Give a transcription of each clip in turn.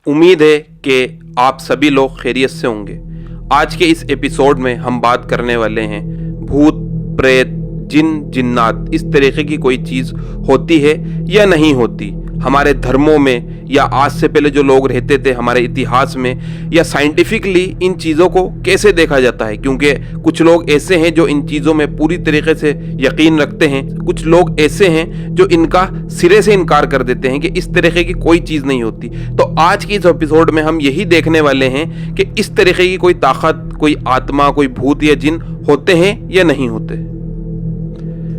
उम्मीद है कि आप सभी लोग खैरियत से होंगे। आज के इस एपिसोड में हम बात करने वाले हैं भूत, प्रेत, जिन, जिन्नात, इस तरीके की कोई चीज़ होती है या नहीं होती हमारे धर्मों में, या आज से पहले जो लोग रहते थे हमारे इतिहास में, या साइंटिफिकली इन चीज़ों को कैसे देखा जाता है। क्योंकि कुछ लोग ऐसे हैं जो इन चीज़ों में पूरी तरीके से यकीन रखते हैं, कुछ लोग ऐसे हैं जो इनका सिरे से इनकार कर देते हैं कि इस तरीके की कोई चीज़ नहीं होती। तो आज की इस एपिसोड में हम यही देखने वाले हैं कि इस तरीके की कोई ताकत, कोई आत्मा, कोई भूत या जिन होते हैं या नहीं होते।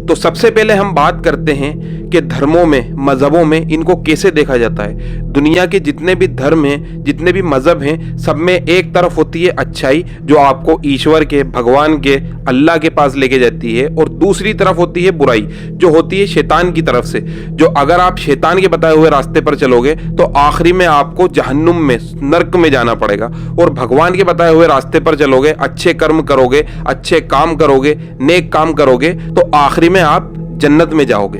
तो सबसे पहले हम बात करते हैं कि धर्मों में, मजहबों में इनको कैसे देखा जाता है। दुनिया के जितने भी धर्म हैं, जितने भी मजहब हैं, सब में एक तरफ होती है अच्छाई जो आपको ईश्वर के, भगवान के, अल्लाह के पास लेके जाती है, और दूसरी तरफ होती है बुराई जो होती है शैतान की तरफ से। जो अगर आप शैतान के बताए हुए रास्ते पर चलोगे तो आखिरी में आपको जहन्नुम में, नर्क में जाना पड़ेगा, और भगवान के बताए हुए रास्ते पर चलोगे, अच्छे कर्म करोगे, अच्छे काम करोगे, नेक काम करोगे तो आखिरी में आप जन्नत में जाओगे।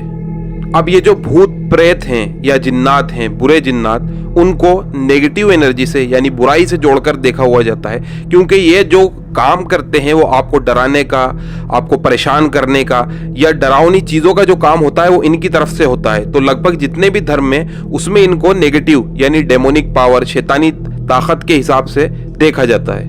अब ये जो भूत प्रेत हैं या जिन्नात हैं, बुरे जिन्नात, उनको नेगेटिव एनर्जी से यानी बुराई से जोड़कर देखा हुआ जाता है, क्योंकि ये जो काम करते हैं वो आपको डराने का, आपको परेशान करने का या डरावनी चीज़ों का जो काम होता है वो इनकी तरफ से होता है। तो लगभग जितने भी धर्म में उसमें इनको नेगेटिव यानी डेमोनिक पावर, शैतानी ताकत के हिसाब से देखा जाता है।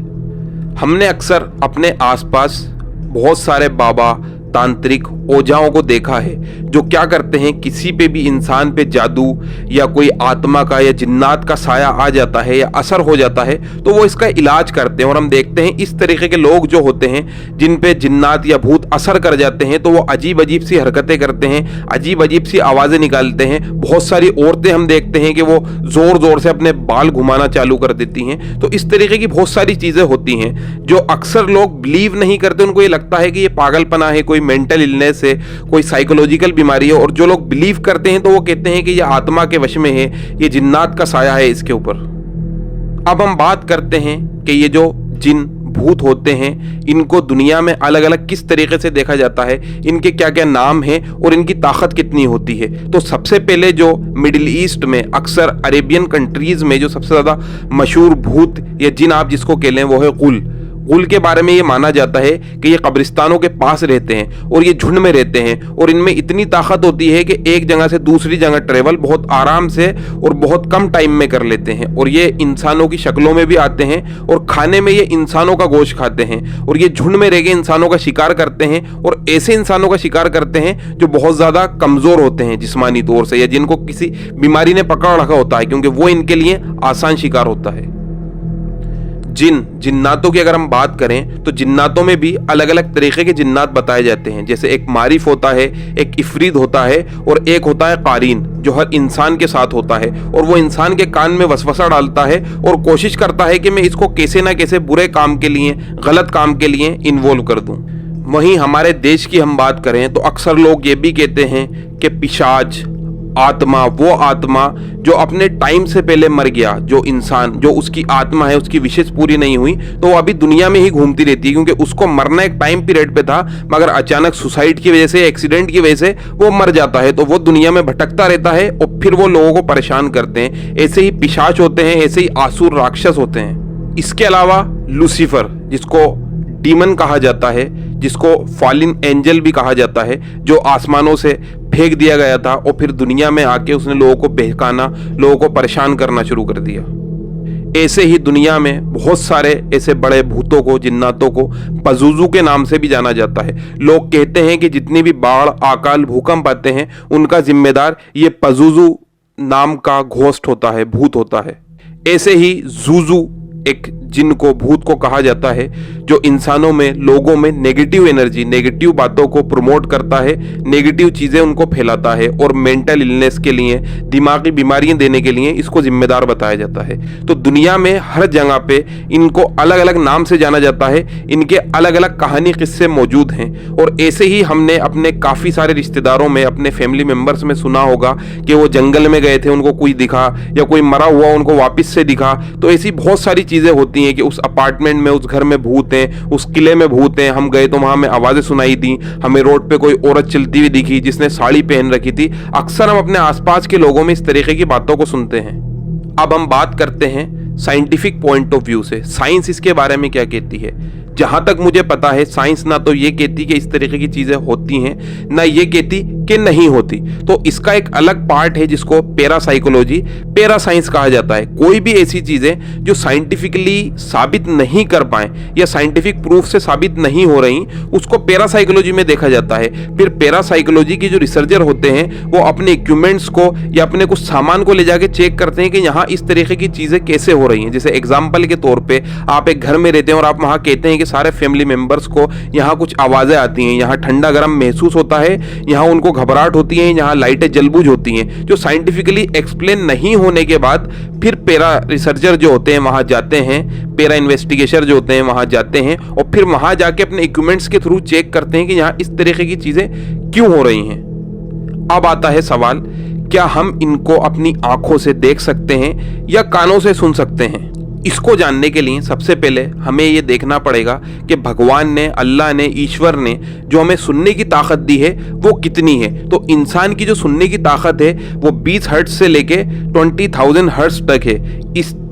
हमने अक्सर अपने आसपास बहुत सारे बाबा, तांत्रिक, ओझाओं को देखा है जो क्या करते हैं, किसी पे भी इंसान पे जादू या कोई आत्मा का या जिन्नात का साया आ जाता है या असर हो जाता है तो वो इसका इलाज करते हैं। और हम देखते हैं इस तरीके के लोग जो होते हैं जिन पे जिन्नात या भूत असर कर जाते हैं तो वो अजीब अजीब सी हरकतें करते हैं, अजीब अजीब सी आवाज़ें निकालते हैं। बहुत सारी औरतें हम देखते हैं कि वो ज़ोर ज़ोर से अपने बाल घुमाना चालू कर देती हैं। तो इस तरीके की बहुत सारी चीज़ें होती हैं जो अक्सर लोग बिलीव नहीं करते। उनको ये लगता है कि ये पागलपना है, कोई मेंटल इलनेस है, कोई साइकोलॉजिकल बीमारी है। और जो लोग बिलीव करते हैं तो वो कहते हैं कि ये आत्मा के वश में है, ये जिन्नात का साया है इसके ऊपर। अब हम बात करते हैं कि ये जो जिन, भूत होते हैं इनको दुनिया में अलग अलग किस तरीके से देखा जाता है, इनके क्या क्या नाम हैं और इनकी ताकत कितनी होती है। तो सबसे पहले जो मिडिल ईस्ट में, अक्सर अरेबियन कंट्रीज में जो सबसे ज़्यादा मशहूर भूत या जिन आप जिसको कह लें वो है गुल। गुल के बारे में ये माना जाता है कि ये कब्रिस्तानों के पास रहते हैं और ये झुंड में रहते हैं, और इनमें इतनी ताकत होती है कि एक जगह से दूसरी जगह ट्रेवल बहुत आराम से और बहुत कम टाइम में कर लेते हैं। और ये इंसानों की शक्लों में भी आते हैं और खाने में ये इंसानों का गोश्त खाते हैं, और ये झुंड में रह के इंसानों का शिकार करते हैं, और ऐसे इंसानों का शिकार करते हैं जो बहुत ज़्यादा कमज़ोर होते हैं जिस्मानी तौर से, या जिनको किसी बीमारी ने पकड़ रखा होता है, क्योंकि वो इनके लिए आसान शिकार होता है। जिन, जिन्नातों की अगर हम बात करें तो जिन्नातों में भी अलग अलग तरीके के जिन्नात बताए जाते हैं। जैसे एक मारिफ होता है, एक इफरीद होता है, और एक होता है कारीन जो हर इंसान के साथ होता है, और वो इंसान के कान में वसवसा डालता है और कोशिश करता है कि मैं इसको कैसे ना कैसे बुरे काम के लिए, गलत काम के लिए इन्वॉल्व कर दूं। वहीं हमारे देश की हम बात करें तो अक्सर लोग ये भी कहते हैं कि पिशाच, आत्मा, वो आत्मा जो अपने टाइम से पहले मर गया, जो इंसान, जो उसकी आत्मा है, उसकी विशेष पूरी नहीं हुई तो वो अभी दुनिया में ही घूमती रहती है, क्योंकि उसको मरना एक टाइम पीरियड पे था, मगर अचानक सुसाइड की वजह से, एक्सीडेंट की वजह से वो मर जाता है। तो वो दुनिया में भटकता रहता है और फिर वो लोगों को परेशान करते हैं। ऐसे ही पिशाच होते हैं, ऐसे ही आसुर, राक्षस होते हैं। इसके अलावा लूसीफर, जिसको डीमन कहा जाता है, जिसको फॉलिन एंजल भी कहा जाता है, जो आसमानों से फेंक दिया गया था और फिर दुनिया में आके उसने लोगों को बहकाना, लोगों को परेशान करना शुरू कर दिया। ऐसे ही दुनिया में बहुत सारे ऐसे बड़े भूतों को, जिन्नातों को पजुजू के नाम से भी जाना जाता है। लोग कहते हैं कि जितनी भी बाढ़, अकाल, भूकंप आते हैं उनका जिम्मेदार ये पजुजू नाम का घोस्ट होता है, भूत होता है। ऐसे ही जूजू एक जिन को, भूत को कहा जाता है, जो इंसानों में, लोगों में नेगेटिव एनर्जी, नेगेटिव बातों को प्रमोट करता है, नेगेटिव चीज़ें उनको फैलाता है, और मेंटल इलनेस के लिए, दिमागी बीमारियां देने के लिए इसको जिम्मेदार बताया जाता है। तो दुनिया में हर जगह पे इनको अलग अलग नाम से जाना जाता है, इनके अलग अलग कहानी, किस्से मौजूद हैं। और ऐसे ही हमने अपने काफ़ी सारे रिश्तेदारों में, अपने फैमिली मेम्बर्स में सुना होगा कि वो जंगल में गए थे, उनको कोई दिखा, या कोई मरा हुआ उनको वापस से दिखा। तो ऐसी बहुत सारी चीज़ें होती हैं कि उस अपार्टमेंट में, उस घर में भूत हैं, उस किले में भूत हैं, हम गए तो वहां हमें आवाजें सुनाई दी, हमें रोड पे कोई औरत चलती हुई दिखी जिसने साड़ी पहन रखी थी। अक्सर हम अपने आसपास के लोगों में इस तरीके की बातों को सुनते हैं। अब हम बात करते हैं साइंटिफिक पॉइंट ऑफ व्यू से, साइंस इसके बारे में क्या कहती है। जहां तक मुझे पता है साइंस ना तो ये कहती कि इस तरीके की चीजें होती हैं, ना ये कहती कि नहीं होती। तो इसका एक अलग पार्ट है जिसको पैरासाइकोलॉजी, पैरासाइंस कहा जाता है। कोई भी ऐसी चीजें जो साइंटिफिकली साबित नहीं कर पाए या साइंटिफिक प्रूफ से साबित नहीं हो रही, उसको पैरासाइकोलॉजी में देखा जाता है। फिर पैरासाइकोलॉजी के जो रिसर्चर होते हैं वो अपने इक्विपमेंट्स को या अपने कुछ सामान को ले जाके चेक करते हैं कि यहाँ इस तरीके की चीजें कैसे हो रही हैं। जैसे एग्जाम्पल के तौर पर आप एक घर में रहते हैं और आप वहाँ कहते हैं कि सारे फैमिली मेंबर्स को यहाँ कुछ आवाजें आती हैं, यहाँ ठंडा गर्म महसूस होता है, यहाँ उनको घबराहट होती है, यहाँ लाइटें जलबुझ होती हैं, जो साइंटिफिकली एक्सप्लेन नहीं होने के बाद फिर पैरा रिसर्चर जो होते हैं वहाँ जाते हैं, पैरा इन्वेस्टिगेशन जो होते हैं वहाँ जाते हैं और फिर वहाँ जाके अपने इक्विपमेंट्स के थ्रू चेक करते हैं कि यहाँ इस तरीके की चीजें क्यों हो रही हैं। अब आता है सवाल, क्या हम इनको अपनी आंखों से देख सकते हैं या कानों से सुन सकते हैं? इसको जानने के लिए सबसे पहले हमें ये देखना पड़ेगा कि भगवान ने, अल्लाह ने, ईश्वर ने जो हमें सुनने की ताकत दी है वो कितनी है। तो इंसान की जो सुनने की ताकत है वो 20 हर्ट्ज से लेके 20,000 हर्ट्ज तक है।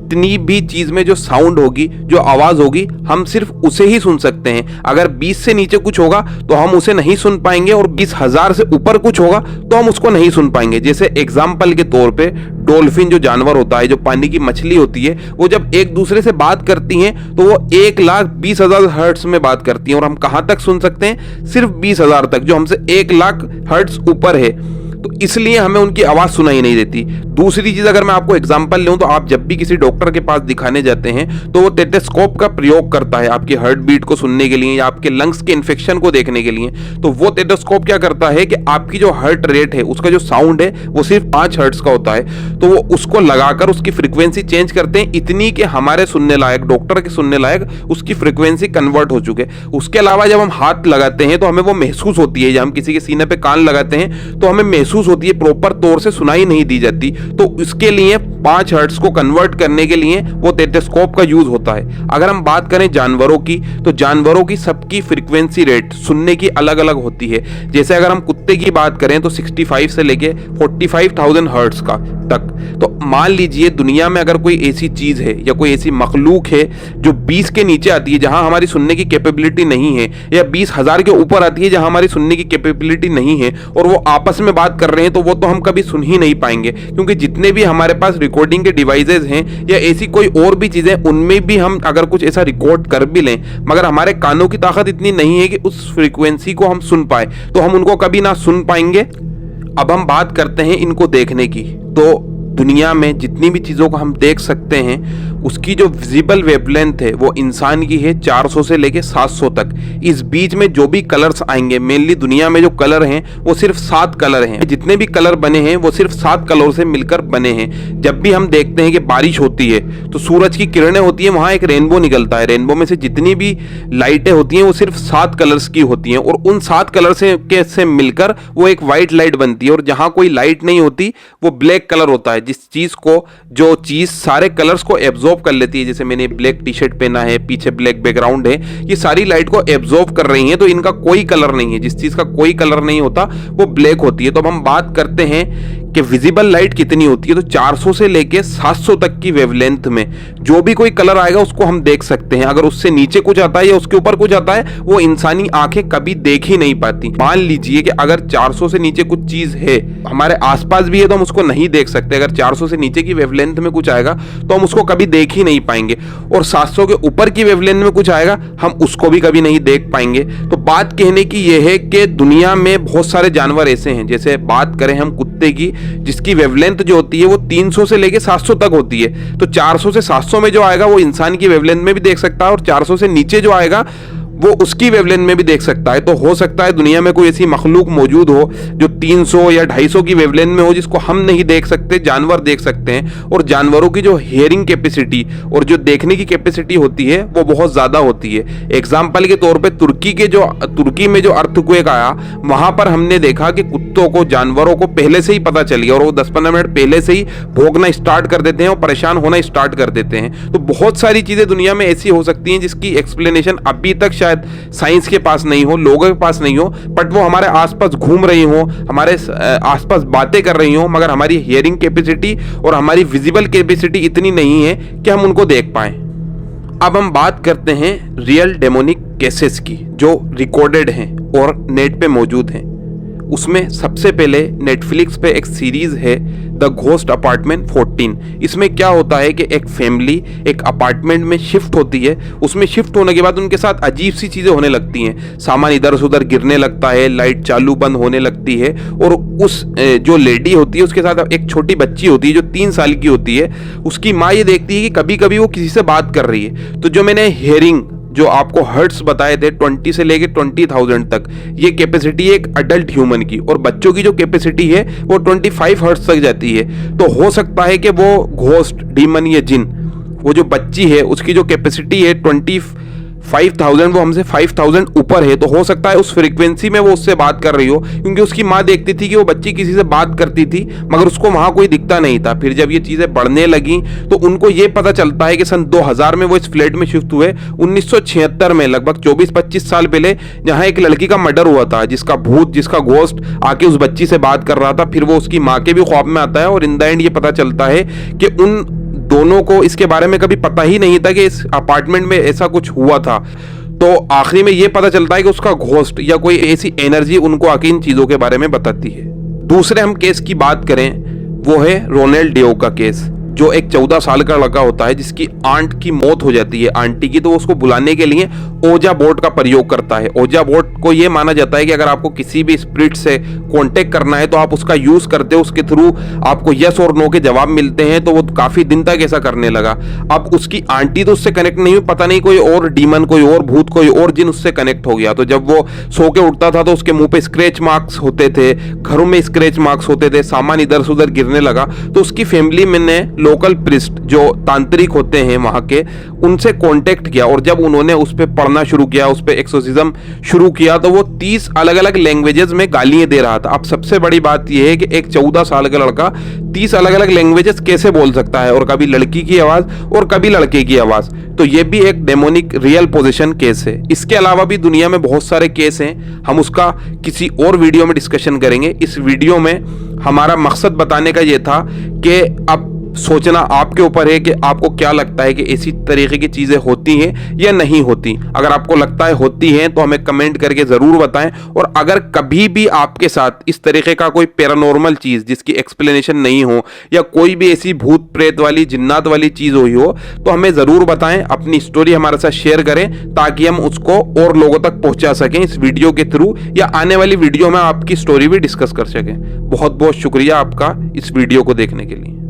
इतनी भी चीज में जो साउंड होगी, जो आवाज होगी, हम सिर्फ उसे ही सुन सकते हैं। अगर 20 से नीचे कुछ होगा तो हम उसे नहीं सुन पाएंगे और 20,000 से ऊपर कुछ होगा तो हम उसको नहीं सुन पाएंगे। जैसे एग्जाम्पल के तौर पे डॉल्फिन जो जानवर होता है, जो पानी की मछली होती है, वो जब एक दूसरे से बात करती हैं तो वो 1,20,000 हर्ट्ज में बात करती हैं और हम कहां तक सुन सकते हैं? सिर्फ 20,000 तक, जो हमसे 1,00,000 हर्ट्ज ऊपर है। तो इसलिए हमें उनकी आवाज सुनाई नहीं देती। दूसरी चीज, अगर मैं आपको एग्जांपल लूं तो आप जब भी किसी डॉक्टर के पास दिखाने जाते हैं तो वो टेटेस्कोप का प्रयोग करता है आपकी हार्ट बीट को सुनने के लिए या आपके लंग्स के इन्फेक्शन को देखने के लिए। तो वो टेटेस्कोप क्या करता है कि आपकी जो हार्ट रेट है, उसका जो साउंड है वो सिर्फ 5 हर्ट्ज का होता है, तो वो उसको लगाकर उसकी फ्रीक्वेंसी चेंज करते हैं इतनी कि हमारे सुनने लायक, डॉक्टर के सुनने लायक उसकी फ्रीक्वेंसी कन्वर्ट हो चुके। उसके अलावा जब हम हाथ लगाते हैं तो हमें वो महसूस होती है, जब हम किसी के सीने पे कान लगाते हैं तो हमें महसूस होती है, प्रॉपर तौर से सुनाई नहीं दी जाती। तो इसके लिए 5 हर्ट्ज को कन्वर्ट करने के लिए वो टेटेस्कोप का यूज होता है। अगर हम बात करें जानवरों की, तो जानवरों की सबकी फ्रीक्वेंसी रेट सुनने की अलग अलग होती है। जैसे अगर हम कुत्ते की बात करें तो 65 से लेके 45,000 हर्ट्ज का तक। तो मान लीजिए दुनिया में अगर कोई ऐसी चीज है या कोई ऐसी मखलूक है जो 20 के नीचे आती है, जहां हमारी सुनने की कैपेबिलिटी नहीं है, या 20,000 के ऊपर आती है जहां हमारी सुनने की कैपेबिलिटी नहीं है, और वो आपस में बात कर रहे हैं, तो वो तो हम कभी सुन ही नहीं पाएंगे। क्योंकि जितने भी हमारे पास रिकॉर्डिंग के डिवाइसेज हैं या ऐसी कोई और भी चीजें, उनमें भी हम अगर कुछ ऐसा रिकॉर्ड कर भी लें, मगर हमारे कानों की ताकत इतनी नहीं है कि उस फ्रीक्वेंसी को हम सुन पाए, तो हम उनको कभी ना सुन पाएंगे। अब हम बात करते हैं इनको देखने की। तो दुनिया में जितनी भी चीज़ों को हम देख सकते हैं उसकी जो विजिबल वेवलेंथ है वो इंसान की है 400 से लेके 700 तक। इस बीच में जो भी कलर्स आएंगे, मेनली दुनिया में जो कलर हैं वो सिर्फ 7 कलर हैं। जितने भी कलर बने हैं वो सिर्फ 7 कलर से मिलकर बने हैं। जब भी हम देखते हैं कि बारिश होती है तो सूरज की किरणें होती है, वहाँ एक रेनबो निकलता है। रेनबो में से जितनी भी लाइटें होती हैं वो सिर्फ 7 कलर्स की होती हैं और उन 7 कलर से मिलकर वो एक वाइट लाइट बनती है। और जहाँ कोई लाइट नहीं होती वो ब्लैक कलर होता है, जिस चीज को, जो चीज सारे कलर्स को एब्जॉर्ब कर लेती है। जैसे मैंने ब्लैक टी शर्ट पहना है, पीछे ब्लैक बैकग्राउंड है, ये सारी लाइट को एब्जॉर्ब कर रही है, तो इनका कोई कलर नहीं है। जिस चीज का कोई कलर नहीं होता वो ब्लैक होती है। तो अब हम बात करते हैं कि विजिबल लाइट कितनी होती है। तो 400 से लेके 700 तक की वेवलेंथ में जो भी कोई कलर आएगा उसको हम देख सकते हैं। अगर उससे नीचे कुछ आता है या उसके ऊपर कुछ आता है वो इंसानी आंखें कभी देख ही नहीं पाती। मान लीजिए कि अगर 400 से नीचे कुछ चीज है, हमारे आसपास भी है, तो हम उसको नहीं देख सकते। अगर 400 से नीचे की वेवलेंथ में कुछ आएगा तो हम उसको कभी देख ही नहीं पाएंगे, और 700 के ऊपर की वेवलेंथ में कुछ आएगा हम उसको भी कभी नहीं देख पाएंगे। तो बात कहने की यह है कि दुनिया में बहुत सारे जानवर ऐसे हैं, जैसे बात करें हम कुत्ते की, जिसकी वेवलेंथ जो होती है वो 300 से लेके 700 तक होती है। तो 400 से 700 में जो आएगा वो इंसान की वेवलेंथ में भी देख सकता है, और 400 से नीचे जो आएगा वो उसकी वेवलेंथ में भी देख सकता है। तो हो सकता है दुनिया में कोई ऐसी मखलूक मौजूद हो जो 300 या 250 की वेवलेंथ में हो, जिसको हम नहीं देख सकते, जानवर देख सकते हैं। और जानवरों की जो हियरिंग कैपेसिटी और जो देखने की कैपेसिटी होती है वो बहुत ज़्यादा होती है। एग्जाम्पल के तौर पे तुर्की में जो अर्थक्वेक आया, वहाँ पर हमने देखा कि कुत्तों को, जानवरों को पहले से ही पता चल गया और वो 10-15 मिनट पहले से ही भौंकना स्टार्ट कर देते हैं और परेशान होना स्टार्ट कर देते हैं। तो बहुत सारी चीज़ें दुनिया में ऐसी हो सकती हैं जिसकी एक्सप्लेनेशन अभी तक शायद साइंस के पास नहीं हो, लोगों के पास नहीं हो, बट वो हमारे आसपास घूम रही हो, हमारे आसपास बातें कर रही हो, मगर हमारी हियरिंग कैपेसिटी और हमारी विजिबल कैपेसिटी इतनी नहीं है कि हम उनको देख पाएं। अब हम बात करते हैं रियल डेमोनिक केसेस की जो रिकॉर्डेड हैं और नेट पे मौजूद हैं। उसमें सबसे पहले नेटफ्लिक्स पे एक सीरीज है द घोस्ट अपार्टमेंट 14। इसमें क्या होता है कि एक फैमिली एक अपार्टमेंट में शिफ्ट होती है। उसमें शिफ्ट होने के बाद उनके साथ अजीब सी चीज़ें होने लगती हैं, सामान इधर से उधर गिरने लगता है, लाइट चालू बंद होने लगती है, और उस जो लेडी होती है उसके साथ एक छोटी बच्ची होती है जो 3 साल की होती है। उसकी माँ ये देखती है कि कभी कभी वो किसी से बात कर रही है। तो जो मैंने हियरिंग जो आपको हर्ट्स बताए थे 20 से लेके 20,000 तक, ये कैपेसिटी है एक अडल्ट ह्यूमन की, और बच्चों की जो कैपेसिटी है वो 25 हर्ट्स तक जाती है। तो हो सकता है कि वो घोस्ट, डीमन या जिन, वो जो बच्ची है उसकी जो कैपेसिटी है 25,000, वो हमसे 5,000 ऊपर है। तो हो सकता है उस फ्रीक्वेंसी में वो उससे बात कर रही हो, क्योंकि उसकी माँ देखती थी कि वो बच्ची किसी से बात करती थी मगर उसको वहां कोई दिखता नहीं था। फिर जब ये चीजें बढ़ने लगी तो उनको ये पता चलता है कि सन 2000 में वो इस फ्लैट में शिफ्ट हुए। 1976 में, लगभग 24-25 साल पहले, जहां एक लड़की का मर्डर हुआ था, जिसका भूत, जिसका घोस्ट आके उस बच्ची से बात कर रहा था। फिर वो उसकी माँ के भी ख्वाब में आता है, और इन द एंड ये पता चलता है कि उन दोनों को इसके बारे में कभी पता ही नहीं था कि इस अपार्टमेंट में ऐसा कुछ हुआ था। तो आखिरी में ये पता चलता है कि उसका घोस्ट या कोई ऐसी एनर्जी उनको आके इन चीजों के बारे में बताती है। दूसरे हम केस की बात करें, वो है रोनाल्ड डियो का केस, जो एक 14 साल का लड़का होता है जिसकी आंट की मौत हो जाती है, आंटी की। तो वो उसको बुलाने के लिए ओजा बोर्ड का प्रयोग करता है। ओजा बोर्ड को ये माना जाता है कि अगर आपको किसी भी स्पिरिट से कांटेक्ट करना है तो आप उसका यूज करते हो, उसके थ्रू आपको यस और नो के जवाब मिलते हैं। तो वो काफी दिन तक ऐसा करने लगा। अब उसकी आंटी तो उससे कनेक्ट नहीं हुई, पता नहीं कोई और डीमन, कोई और भूत, कोई और जिन उससे कनेक्ट हो गया। तो जब वो सो के उठता था तो उसके मुंह पे स्क्रैच मार्क्स होते थे, घरों में स्क्रैच मार्क्स होते थे, सामान इधर से उधर गिरने लगा। तो उसकी फैमिली में ने लोकल प्रिस्ट, जो तांत्रिक होते हैं वहां के, उनसे कांटेक्ट किया, और जब उन्होंने उस पे पढ़ना शुरू किया, उस पे एक्सोर्सिज्म शुरू किया, तो वो 30 अलग अलग लैंग्वेजेस में गालियां दे रहा था। अब सबसे बड़ी बात यह है कि एक 14 साल का लड़का 30 अलग अलग लैंग्वेजेस कैसे बोल सकता है, और कभी लड़की की आवाज और कभी लड़के की आवाज। तो ये भी एक डेमोनिक रियल पोजीशन केस है। इसके अलावा भी दुनिया में बहुत सारे केस हैं, हम उसका किसी और वीडियो में डिस्कशन करेंगे। इस वीडियो में हमारा मकसद बताने का ये था कि अब सोचना आपके ऊपर है कि आपको क्या लगता है कि ऐसी तरीके की चीजें होती हैं या नहीं होती। अगर आपको लगता है होती हैं तो हमें कमेंट करके जरूर बताएं, और अगर कभी भी आपके साथ इस तरीके का कोई पैरानॉर्मल चीज जिसकी एक्सप्लेनेशन नहीं हो, या कोई भी ऐसी भूत प्रेत वाली, जिन्नात वाली चीज हुई हो, तो हमें जरूर बताएं, अपनी स्टोरी हमारे साथ शेयर करें, ताकि हम उसको और लोगों तक पहुंचा सकें इस वीडियो के थ्रू, या आने वाली वीडियो में आपकी स्टोरी भी डिस्कस कर सकें। बहुत बहुत शुक्रिया आपका इस वीडियो को देखने के लिए।